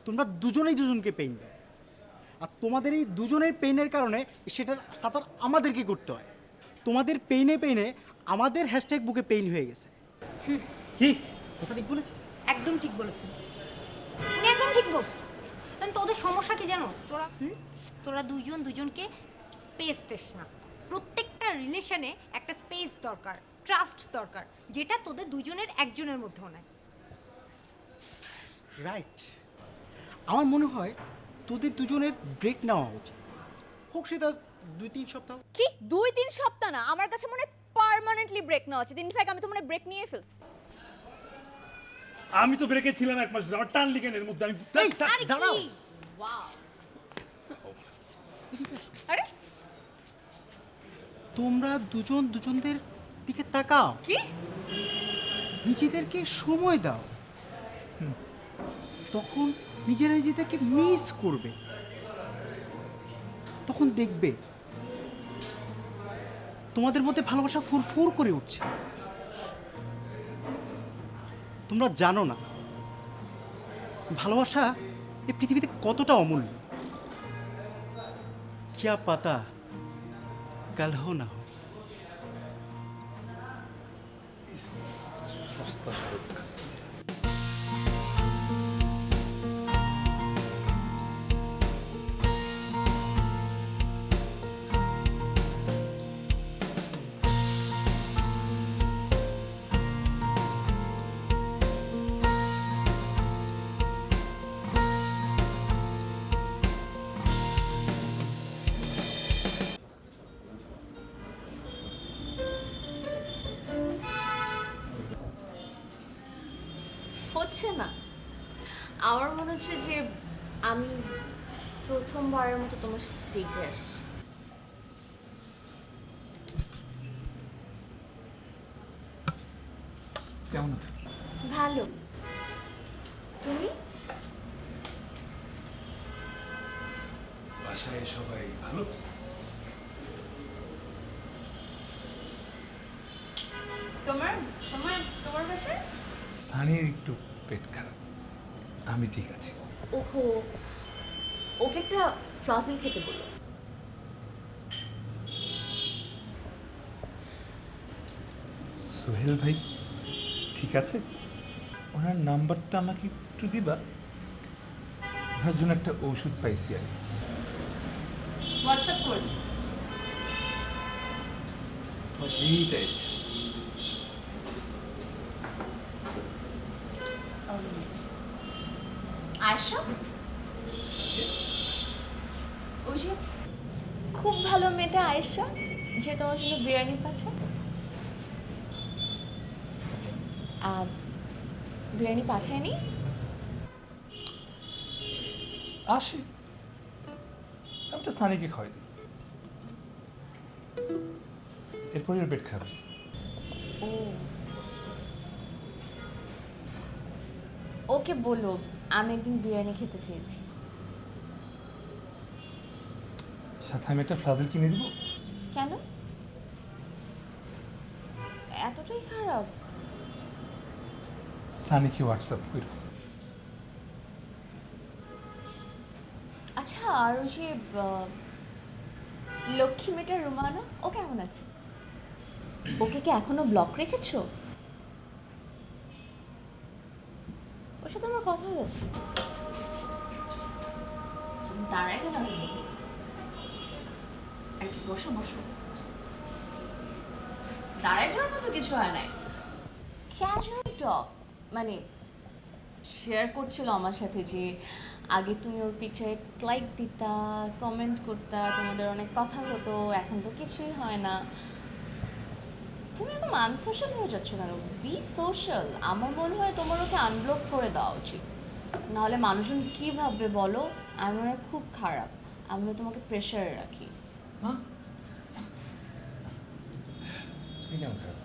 Speaker 6: তোমরা দুজনেই দুজনকে পেইন দাও। আর তোমাদের এই দুজনের পেইনের কারণে সেটা সাফার আমাদেরকে করতে হয়। তোমাদের পেইনে আমাদের হ্যাশট্যাগ বুকে পেইন হয়ে গেছে। কি কথা ঠিক বলেছি?
Speaker 4: একদম ঠিক বলেছেন, উনি একদম ঠিক বলছেন। কারণ তোদের সমস্যা কি জানোস, তোরা দুজন দুজনকে স্পেস দিস না। প্রত্যেকটা রিলেশনে একটা স্পেস দরকার, ট্রাস্ট দরকার, যেটা তোদের দুজনের একজনের মধ্যেও নাই।
Speaker 6: রাইট, আমার মনে হয় তোদের দুজনের ব্রেক নেওয়া উচিত। হোক সেটা 2-3 সপ্তাহ।
Speaker 1: কি 2-3 সপ্তাহ না, আমার কাছে মনে পার্মানেন্টলি ব্রেক নেওয়া উচিত। ইনফ্যাক্ট আমি তো মনে ব্রেক নিয়ে ফেলছি।
Speaker 3: আমি তো ব্রেকে ছিলাম 1 মাস ধরে, আমার টান লিখেন এর মধ্যে আমি
Speaker 1: আরে
Speaker 6: দাঁড়াও।
Speaker 1: কি ওয়াও, আরে
Speaker 6: তোমরা দুজন দুজনদের দিকে তাকাও,
Speaker 1: কি
Speaker 6: নিজেদেরকে সময় দাও, তখন নিজেরা নিজেদেরকে মিস করবে, তখন দেখবে তোমাদের মধ্যে ভালোবাসা ফুরফুর করে উঠছে। তোমরা জানো না ভালোবাসা এই পৃথিবীতে কতটা অমূল্য। क्या पता कल हो ना हो।
Speaker 5: হচ্ছে না, আমার মনে হচ্ছে যে আমি প্রথমবারের মতো তোমার সাথে ডেটে আসছি।
Speaker 3: কেমন আছো?
Speaker 5: ভালো, তুমি?
Speaker 3: বাসায় সবাই ভালো?
Speaker 5: তোমার তোমার তোমার বাসায়?
Speaker 3: সানির একটু পেট খারাপ, আমি ঠিক আছি।
Speaker 5: ওহো, ওকে একটা ফ্লাজিল খেতে বলো।
Speaker 3: সোহেল ভাই ঠিক আছে? ওনার নাম্বারটা আমাকে একটু দিবা? ওনার জন্য একটা ওষুধ পাইছি আমি।
Speaker 5: হোয়াটসঅ্যাপ করে দিই।
Speaker 3: যেইটা ইচ্ছা।
Speaker 5: আয়শা, ওই যে খুব ভালো মেয়েটা আয়েশা যে তোমার জন্য বিরিয়ানি পাঠায়, বিরিয়ানি পাঠায়নি?
Speaker 3: আসে, আমি তো সানিকে খাওয়াই দিই, এরপরে ওর পেট খারাপ হয়েছে।
Speaker 5: ও, ওকে বলো আমি একদিন বিরিয়ানি খেতে চেয়েছি।
Speaker 3: সাথে আমি একটা ফ্লাজিল কিনে দিব।
Speaker 5: কেন, এতটাই খারাপ?
Speaker 3: সানিকে হোয়াটসঅ্যাপ করো।
Speaker 5: আচ্ছা, আর ওই যে লক্ষ্মী মেয়েটা রুমানা, ও কেমন আছে? ওকে কি এখনো ব্লক রেখেছো? ওর সাথে আমার কথা হয়েছে। তুমি দাঁড়ায় গেল, বসো বসো, দাঁড়ায় যাওয়ার মতো কিছু হয় নাই, ক্যাজুয়াল টক। মানে শেয়ার করছিল আমার সাথে যে আগে তুমি ওর পিকচারে লাইক দিতা, কমেন্ট করতা, তোমাদের অনেক কথা হতো, এখন তো কিছুই হয় না। তুমি এখন আনসোশ্যাল হয়ে যাচ্ছ কেন? Be social. আমার মনে হয় তোমার ওকে আনব্লক করে দেওয়া উচিত, নাহলে মানুষজন কী ভাববে বলো? আমি মনে হয় খুব খারাপ, আমি তোমাকে প্রেশারে রাখি।
Speaker 3: তুমি কেমন খারাপ?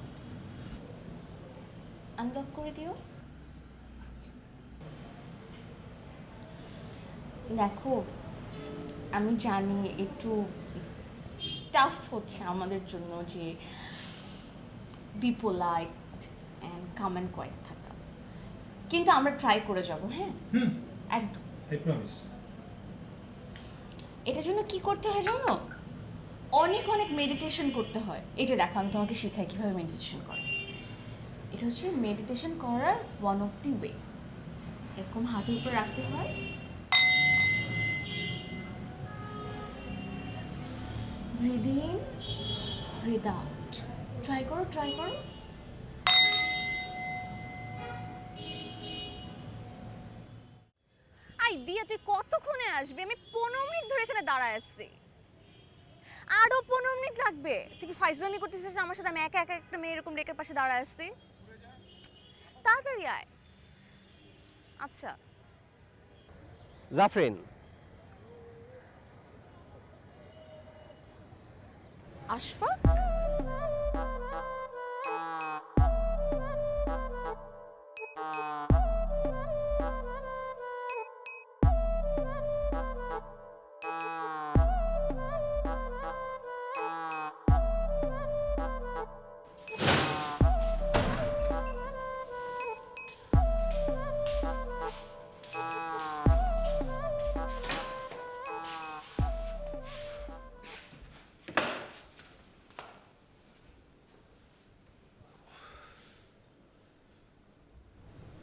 Speaker 5: আনব্লক করে দিও। দেখো, আমি জানি একটু টাফ হচ্ছে আমাদের জন্য যে be polite and comment quiet থাকা, কিন্তু আমরা ট্রাই করে যাব। হ্যাঁ, একদম।
Speaker 3: I promise.
Speaker 5: এটার জন্য কি করতে হয় জানো? অনেক অনেক মেডিটেশন করতে হয়। এই যে দেখো, আমি তোমাকে শেখাই কীভাবে মেডিটেশন করে। এটা হচ্ছে মেডিটেশন করার ওয়ান অফ দি ওয়ে। এরকম হাতের উপর রাখতে হয়, breathe in breathe out. Try করো, ট্রাই করো।
Speaker 1: আই দিয়া তুই কতক্ষণে আসবি? আমি 15 মিনিট ধরে এখানে দাঁড়ায় আছি। আরো 15 মিনিট লাগবে? তুই কি ফাইজলামি করতেছিস আমার সাথে? আমি একা একা একটা মেয়ে এরকম রেকের পাশে দাঁড়ায় আছি। তাড়াতাড়ি আয়। আচ্ছা
Speaker 2: জাফরিন,
Speaker 1: আশফাক,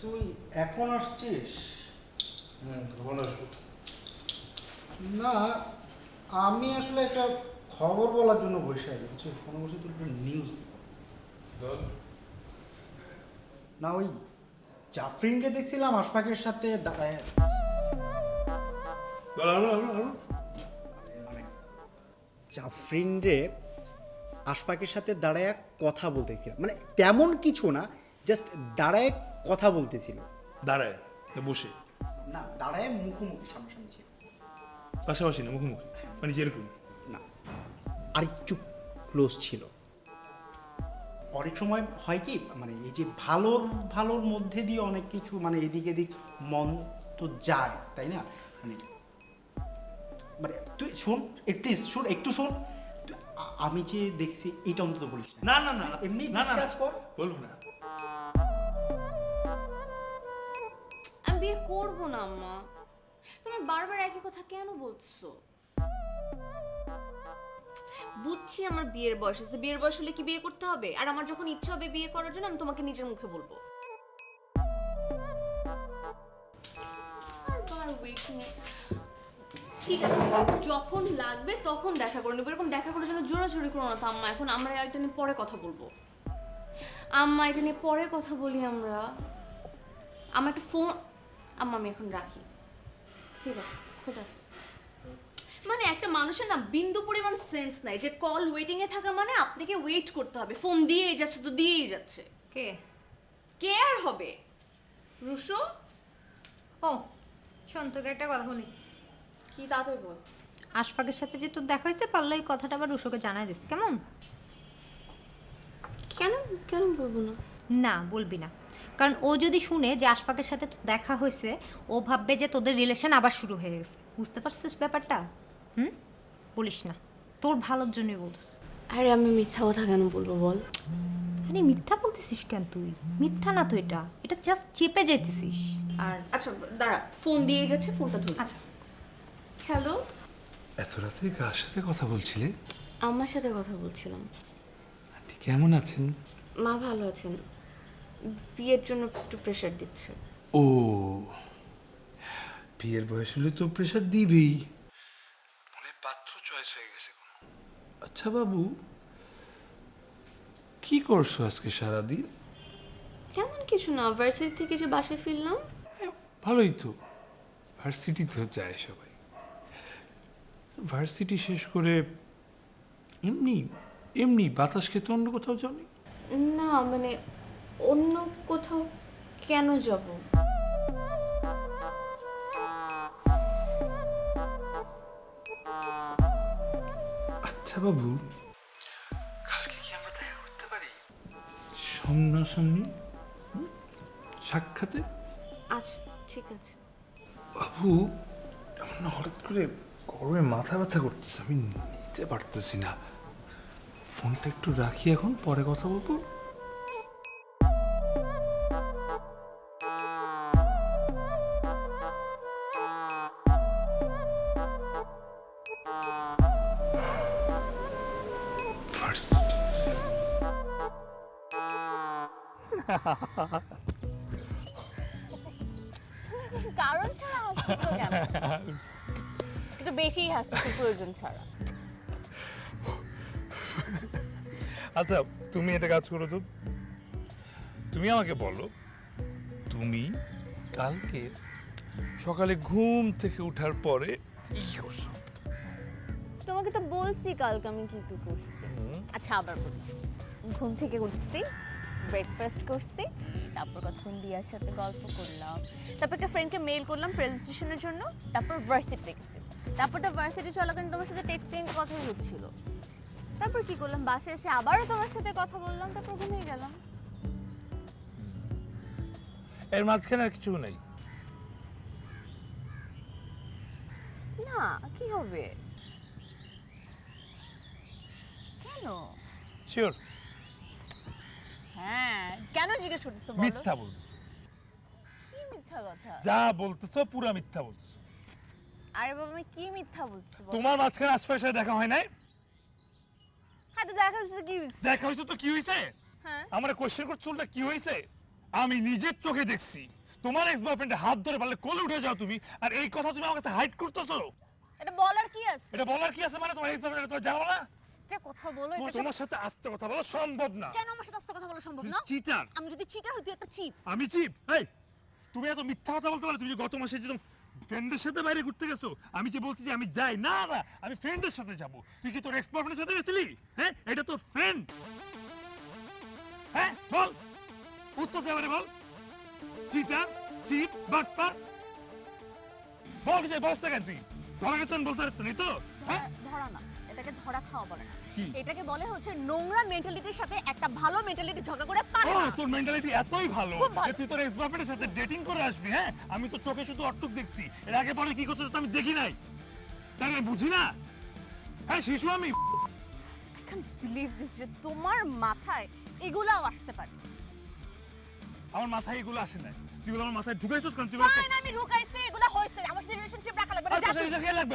Speaker 6: তুই এখন আসছিস?
Speaker 7: কখন আসবো?
Speaker 6: না, আমি আসলে একটা খবর বলার জন্য বসে আছি, বুঝছিস? কোনো বসে তোর একটা নিউজ না, ওই জাফরিনকে দেখছিলাম আশফাকের সাথে দাঁড়ায়। মানে জাফরিন রে আশফাকের সাথে দাঁড়ায় কথা বলতেছিলাম, মানে তেমন কিছু না, জাস্ট দাঁড়ায় কথা বলতেছিল।
Speaker 3: দাঁড়ায় না বসে?
Speaker 6: না, দাঁড়ায় মুখোমুখি, সামনাসামনি ছিল।
Speaker 3: পাশাপাশি না, মুখোমুখি, মানে যেরকম?
Speaker 6: না, আরেকটু ক্লোজ ছিল। অনেক সময় হয় কি, মানে এই যে ভালোর ভালোর মধ্যে দিয়ে অনেক কিছু, মানে এদিক এদিক মন তো যায়, তাই না? মানে মানে তুই শোন, প্লিজ শোন, একটু শোন। আমি যে দেখছি এটা অন্তত বলিস না।
Speaker 3: না না না,
Speaker 6: এমনি
Speaker 3: না না
Speaker 6: ডিসকাস কর।
Speaker 3: বলবো না।
Speaker 5: আমি বিয়ে করব না আম্মা। তুমি বারবার একই কথা কেন বলছো? বুঝছি আমার বিয়ের বয়স আছে, বিয়ের বয়স হলে কি বিয়ে করতে হবে? আর আমার যখন ইচ্ছা হবে বিয়ে করার জন্য আমি তোমাকে নিজের মুখে বলবো। বারবার ওয়েটিং এ। ঠিক আছে, যখন লাগবে তখন দেখা করে নেবো। এরকম দেখা করার জন্য জোরাজোরি করো না তো আম্মা। এখন আমরা এটা নিয়ে পরে কথা বলবো। আম্মা, এটা নিয়ে পরে কথা বলি আমরা। আমার একটা ফোন। আম্মা, আমি এখন রাখি। ঠিক আছে, খোদাহাফেজ। মানে একটা মানুষের না বিন্দু পরিমাণ সেন্স নাই যে কল ওয়েটিং এ থাকা মানে আপনাকে ওয়েট করতে হবে। ফোন দিয়েই যাচ্ছে তো দিয়েই যাচ্ছে।
Speaker 4: কে?
Speaker 5: কে আর হবে? রুশো?
Speaker 4: ও শোন, তোকে একটা কথা বলি।
Speaker 5: কি তাড়াতাড়ি বল।
Speaker 4: আশফাকের সাথে যে তোর দেখা হয়েছে, পারলে এই কথাটা আবার রুশোকে জানাই দিস, কেমন?
Speaker 5: কেন কেন বলবো না?
Speaker 4: না, বলবি না, কারণ ও যদি শুনে যে আশফাকের সাথে তোর দেখা হয়েছে, ও ভাববে যে তোদের রিলেশন আবার শুরু হয়ে গেছে। বুঝতে পারছিস ব্যাপারটা? বলিস না, তোর ভালোর জন্যই বলছিস।
Speaker 5: আরে আমি মিথ্যা কথা কেন বলবো বল?
Speaker 4: আরে মিথ্যা বলতেছিস কেন তুই? মিথ্যা না তো, এটা এটা জাস্ট চেপে যাইতেছিস। আর
Speaker 5: আচ্ছা দাঁড়া, ফোন দিয়েই যাচ্ছে, ফোনটা ধর।
Speaker 4: আচ্ছা,
Speaker 5: হ্যালো,
Speaker 3: এত রাতে কার সাথে কথা বলছিলে?
Speaker 5: আমার সাথে কথা বলছিলাম।
Speaker 3: আন্টি কেমন আছেন?
Speaker 5: মা ভালো আছেন, বিয়ের জন্য একটু প্রেশার দিচ্ছে।
Speaker 3: ও, বিয়ের বয়স হলে তো প্রেশার দিবেই। মনে পাত্র চয়েস হয়ে গেছে। আচ্ছা বাবু, কি করছো আজকে সারাদিন?
Speaker 5: তেমন কিছু না, ভার্সিটি থেকে যে বাসায় ফিরলাম।
Speaker 3: ভালোই তো, ভার্সিটি তো যায় সবাই। ভার্সিটি শেষ করে এমনি এমনি বাতাস খেতে অন্য কোথাও যাওনি?
Speaker 5: না মানে অন্য কোথাও কেন যাব?
Speaker 3: আচ্ছা বাবু, কালকে কি আমরা দেখা করতে পারি সামনাসামনি, সাক্ষাতে?
Speaker 5: আচ্ছা ঠিক আছে।
Speaker 3: বাবু, আমার না হঠাৎ করে গরমে মাথা ব্যথা করতেছে, আমি নিতে পারতেছি না। ফোনটা একটু রাখি, এখন পরে কথা বলবো।
Speaker 1: কারণ ছাড়া হাসতেছো কেন? একটু বেশি হাসতেছো প্রয়োজন ছাড়া।
Speaker 3: আচ্ছা, তুমি একটা কাজ করো তো, তুমি আমাকে বলো, তুমি কালকে সকালে ঘুম থেকে ওঠার পরে কি করছো?
Speaker 1: তোমাকে তো বলছি কালকে আমি কি কি করছি। আচ্ছা আবার বলি, ঘুম থেকে উঠছি, ব্রেকফাস্ট করছি, তারপর কতক্ষণ দিয়ার সাথে গল্প করলাম, তারপর একটা ফ্রেন্ডকে মেইল করলাম প্রেজেন্টেশনের জন্য, তারপর ভার্সিটি গেছি, তারপর তো ভার্সিটি চলাকালীন তোমার সাথে টেক্সটিং কথাই হচ্ছিল, তারপর কি করলাম বাসায় এসে আবারও তোমার সাথে কথা বললাম, তারপর ঘুমিয়ে গেলাম।
Speaker 3: এর মাঝখানে আর কিছু নেই?
Speaker 1: না কি হবে, কেন?
Speaker 3: শিওর?
Speaker 1: হ্যাঁ কেন জিজ্ঞেস করতেছো বলো?
Speaker 3: মিথ্যা বলতেছো।
Speaker 1: কি মিথ্যা কথা?
Speaker 3: যা বলতেছো পুরো মিথ্যা বলতেছো।
Speaker 1: আরে বাবা আমি কি মিথ্যা বলছি বলো?
Speaker 3: তোমার মাঝখানে আশফাকের সাথে দেখা হয় নাই?
Speaker 1: হ্যাঁ তো দেখা হয়েছে তো কি হয়েছে?
Speaker 3: দেখা হয়েছে তো কি হয়েছে?
Speaker 1: হ্যাঁ
Speaker 3: আমার কোশ্চেন করছো না কি হয়েছে? আমি নিজের চোখে দেখছি তোমার এক্স বয়ফ্রেন্ডের হাত ধরে পারলে কোলে উঠে যাও তুমি, আর এই কথা তুমি আমার কাছে হাইড করতেছো।
Speaker 1: এটা বলার কি আছে?
Speaker 3: এটা বলার কি আছে? মানে তোমার এক্স বয়ফ্রেন্ড তুমি জানো না?
Speaker 1: আস্তে কথা বলো, এটা
Speaker 3: তোমার সাথে আস্তে কথা বলা সম্ভব না।
Speaker 1: কেন আমার সাথে আস্তে কথা বলা সম্ভব না?
Speaker 3: চিটার।
Speaker 1: আমি যদি চিটার হই তুই একটা চিট।
Speaker 3: আমি চিপ? এই তুমি এত মিথ্যা কথা বলতে পারো? তুমি যে গত মাসে যে ফ্রেন্ডের সাথে বাইরে ঘুরতে গেছো, আমি যে বলছি যে আমি যাই না, না আমি ফ্রেন্ডের সাথে যাব, তুই কি তোর এক্স বয়ফ্রেন্ডের সাথে গেছিলি? হ্যাঁ এটা তোর ফ্রেন্ড। হ্যাঁ বল, উত্তর দে আমারে, বল। চিটার, চিপ, বাটপার, বল যে বস কেন তুই? ধরা গেছেন বলতে পারছ না তো? হ্যাঁ
Speaker 1: ধরা না, এটাকে ধরা খাওয়া বলে না,
Speaker 3: কি?
Speaker 1: এটাকে বলে হচ্ছে নোংরা মেন্টালিটির সাথে একটা ভালো মেন্টালিটি ঝগড়া করে পারে
Speaker 3: ও
Speaker 1: না।
Speaker 3: তোর মেন্টালিটি এতই ভালো
Speaker 1: খুব ভালো।
Speaker 3: যে তুই তোর এক্স বয়ফ্রেন্ডের সাথে ডেটিং করে আসবি। হ্যাঁ আমি তো চোখে শুধু অট্টুক দেখছি, এর আগে পরে কি করছিস তো আমি দেখি নাই, তাই আমি বুঝি না। হ্যাঁ শিশু আমি।
Speaker 1: I can't believe this যে তোমার মাথায় এগুলাও আসতে পারে।
Speaker 3: আমার মাথায় এগুলো আসে না, তুই এগুলো আমার মাথায় ঢুকাইছিস কেন? তুই
Speaker 1: ফাইন আমি ঢুকাইছি, এগুলা হইছে, আমার সাথে রিলেশনশিপ রাখা লাগবে না। যা তুই।
Speaker 3: লাগবে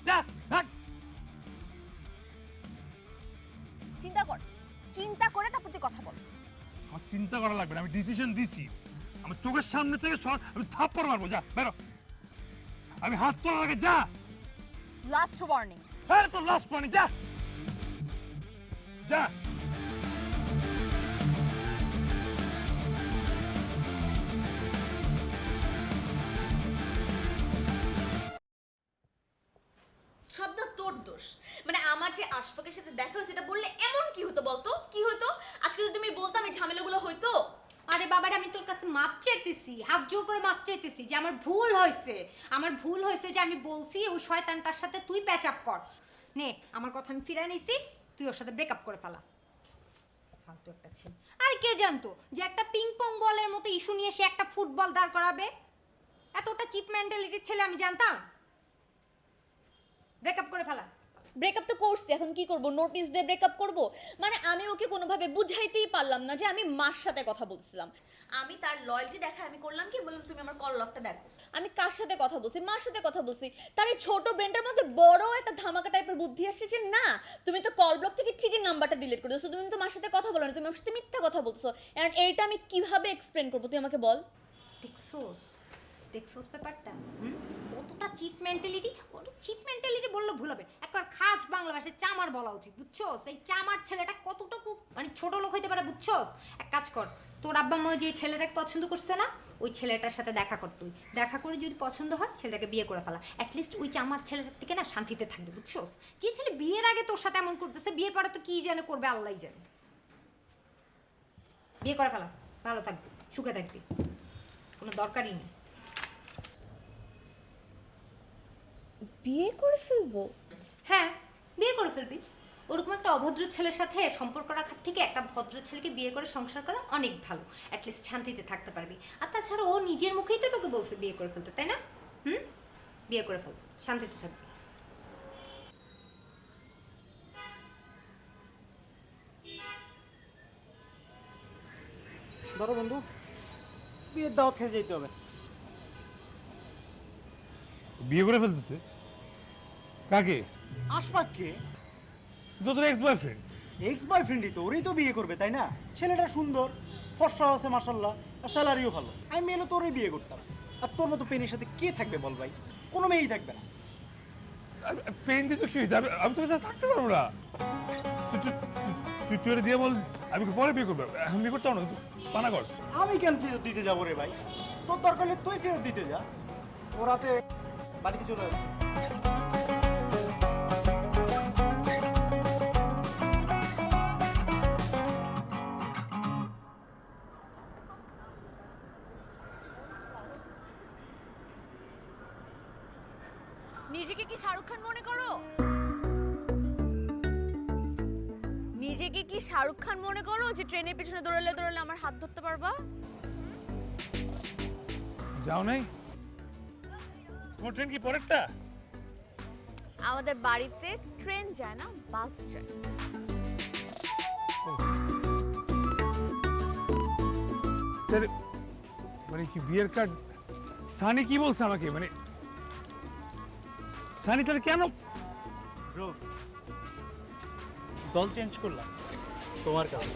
Speaker 3: যা ভাগ।
Speaker 1: চিন্তা কর, চিন্তা করে তারপর তুই কথা বল।
Speaker 3: আমার চিন্তা করা লাগবে না, আমি ডিসিশন দিছি, আমার চোখের সামনে থেকে সর, আমি থাপ্পড় মারবো, যা বেরো। আমি হাত তোলার আগে যা।
Speaker 1: Last warning.
Speaker 3: হ্যাঁ তো লাস্ট পানি, যা যা।
Speaker 5: সব না তোর দোষ। মানে আমার যে আশফাকের সাথে দেখা হয়েছে এটা বললে এমন কি হতো বলতো? কি হতো? আজকে যদি তুমি বলতাম এই ঝামেলাগুলো হইতো?
Speaker 4: আরে বাবারে আমি তোর কাছে মাপ চাইতেছি, হাত জোর করে মাপ চাইতেছি যে আমার ভুল হয়েছে, আমার ভুল হয়েছে যে আমি বলছি ওই শয়তানটার সাথে তুই প্যাচ আপ কর। নে আমার কথা আমি ফিরাই নিছি, তুই ওর সাথে ব্রেকআপ করে ফেলা। ফালতু একটা ছেলে। আর কে জানতো যে একটা পিং পং বলের মতো ইস্যু নিয়ে সে একটা ফুটবল দাঁড় করাবে? এতটা চিপ মেন্টালিটির ছেলে আমি জানতাম। ব্রেকআপ করে ফেলা।
Speaker 5: ব্রেকআপ তো করছি, এখন কি করব? নোটিশ দিয়ে ব্রেকআপ করব? মানে আমি ওকে কোনোভাবে বুঝাইতেই পারলাম না যে আমি মার সাথে কথা বলছিলাম। আমি তার লয়্যালটি দেখা আমি করলাম কি, বললাম তুমি আমার কল লগটা দেখো। আমি কার সাথে কথা বলছি? মার সাথে কথা বলছি। তার এই ছোট ব্রেনটার মধ্যে বড় একটা ধামাকা টাইপের বুদ্ধি আসছে যে না তুমি তো কল ব্লক থেকে ঠিকই নাম্বারটা ডিলিট করে দিয়েছো, তুমি তো মার সাথে কথা বলো না, তুমি আমার সাথে মিথ্যা কথা বলছো। এন্ড এইটা আমি কিভাবে এক্সপ্লেন করবো তুই আমাকে বল?
Speaker 4: দেখছোস দেখছোস ব্যাপারটা? কতটা চিপ মেন্টালিটি। ওটা চিপ মেন্টালিটি বললে ভুল হবে, একবার খাস বাংলা ভাষায় চামার বলা উচিত, বুঝছোস? এই চামার ছেলেটা কতটুকু মানে ছোট লোক হইতে পারে, বুঝছোস? এক কাজ কর, তোর আব্বা মা যে ছেলেটাকে পছন্দ করছে না, ওই ছেলেটার সাথে দেখা কর। তুই দেখা করে যদি পছন্দ হয় ছেলেটাকে বিয়ে করে ফেলা, অ্যাটলিস্ট ওই চামার ছেলেটার থেকে না শান্তিতে থাকবে, বুঝছোস? যে ছেলে বিয়ের আগে তোর সাথে এমন করতেছে, বিয়ের পরে তো কি যেন করবে আল্লাহই জানে। বিয়ে করে ফেলা, ভালো থাকবি, সুখে থাকবি, কোনো দরকারই নেই।
Speaker 5: বিয়ে করে ফেলবো?
Speaker 4: হ্যাঁ বিয়ে করে ফেলবি। ওরকম একটা অভদ্র ছেলের সাথে সম্পর্ক রাখার থেকে একটা ভদ্র ছেলেকে বিয়ে করে সংসার করা অনেক ভালো, অ্যাটলিস্ট শান্তিতে থাকতে পারবি। আর তাছাড়া ও নিজের মুখেই তো তোকে বলছে বিয়ে করে ফেলতে, তাই না? বিয়ে করে ফেল, শান্তিতে থাকবি।
Speaker 6: ধরো বন্ধু, বিয়ের দাওয়াত খেয়ে যেতে হবে।
Speaker 3: বিয়ে করে ফেলতেছে? কাকে?
Speaker 6: আশফাককে।
Speaker 3: তো তোর এক্স বয়ফ্রেন্ড।
Speaker 6: এক্স বয়ফ্রেন্ডই তো, ওরই তো বিয়ে করবে তাই না? ছেলেটা সুন্দর, ফর্সা আছে মাশাল্লাহ, আর স্যালারিও ভালো। আমি মেয়ে হলে তোরই বিয়ে করতাম। আর তোর মতো পেনের সাথে কে থাকবে বল ভাই? কোনো মেয়েই থাকবে না।
Speaker 3: পেন দিয়ে তো কি হয়েছে? আমি তোর কাছে থাকতে পারবো না। তুই তুই দিয়ে বল আমি পরে বিয়ে করবো, এখন বিয়ে করতে পারবো না, পানা কর।
Speaker 6: আমি কেন ফেরত দিতে যাবো রে ভাই? তোর দরকার হলে তুই ফেরত দিতে যা। ও রাতে বাড়িতে চলে আসছে।
Speaker 1: নিজেকে কি শাহরুখ খান মনে করো? নিজেকে কি শাহরুখ খান মনে করো যে ট্রেনের পেছনে দৌড়ালে দৌড়ালে আমার হাত ধরতে পারবা?
Speaker 3: যাও নাই? তোমার ট্রেন কি পরেরটা?
Speaker 1: আমাদের বাড়িতে ট্রেন যায় না, বাস যায়।
Speaker 3: মানে কি বিয়ের কার্ড? সানি কি বলছে আমাকে? মানে সানি তাহলে কেন?
Speaker 6: ব্রো, দল চেঞ্জ করলাম তোমার কাছে।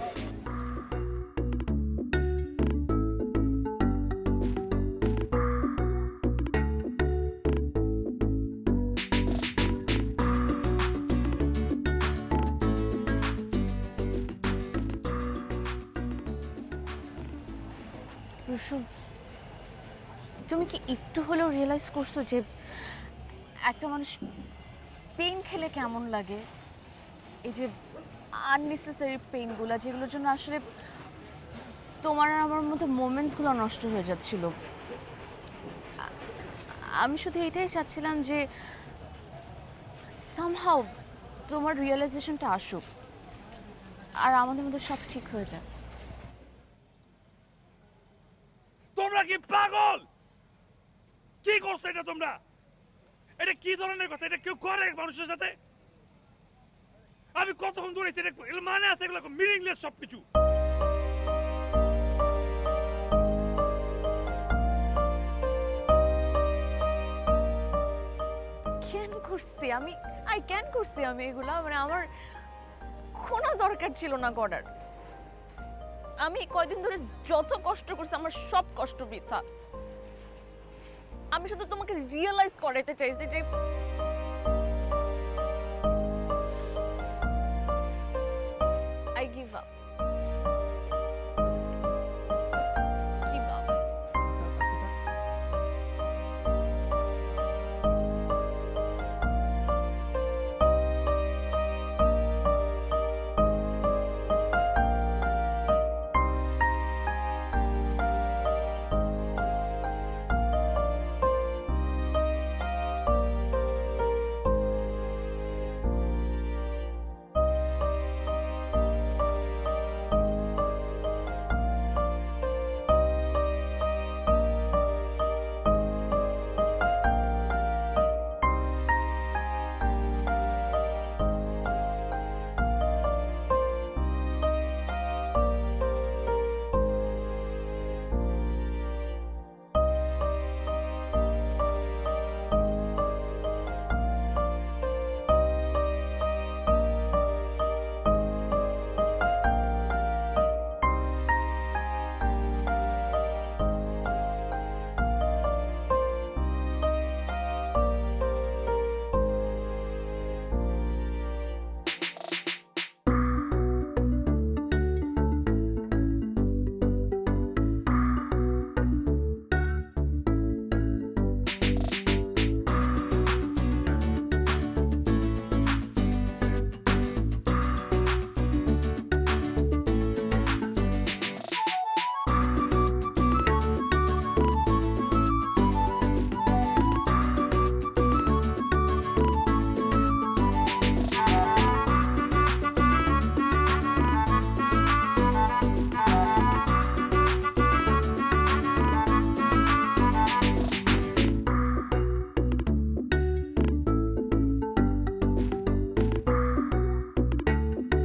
Speaker 1: রুশু, তুমি কি একটু হলেও রিয়েলাইজ করছো যে একটা মানুষ পেইন খেলে কেমন লাগে? এই যে আননেসেসারি পেইনগুলো, যেগুলোর জন্য আসলে তোমার আর আমার মধ্যে মোমেন্টসগুলো নষ্ট হয়ে যাচ্ছিল। আমি শুধু এটাই চাচ্ছিলাম যে সামহাউ তোমার রিয়েলাইজেশনটা আসুক আর আমাদের মধ্যে সব ঠিক হয়ে যায়।
Speaker 3: তোমরা কি পাগল? কি করছো এটা তোমরা? এটা কি ধরনের কথা? এটা কেউ করে মানুষের সাথে? আমি কতক্ষণ দৌড়েছি, এটা মানে আছে? এগুলো মিনিংলেস সবকিছু।
Speaker 1: কেন করছি আমি? কেন করছি আমি এগুলা? মানে আমার কোনো দরকার ছিল না করার। আমি কয়দিন ধরে যত কষ্ট করছি আমার সব কষ্ট বৃথা। আমি শুধু তোমাকে রিয়েলাইজ করাতে চাইছি যে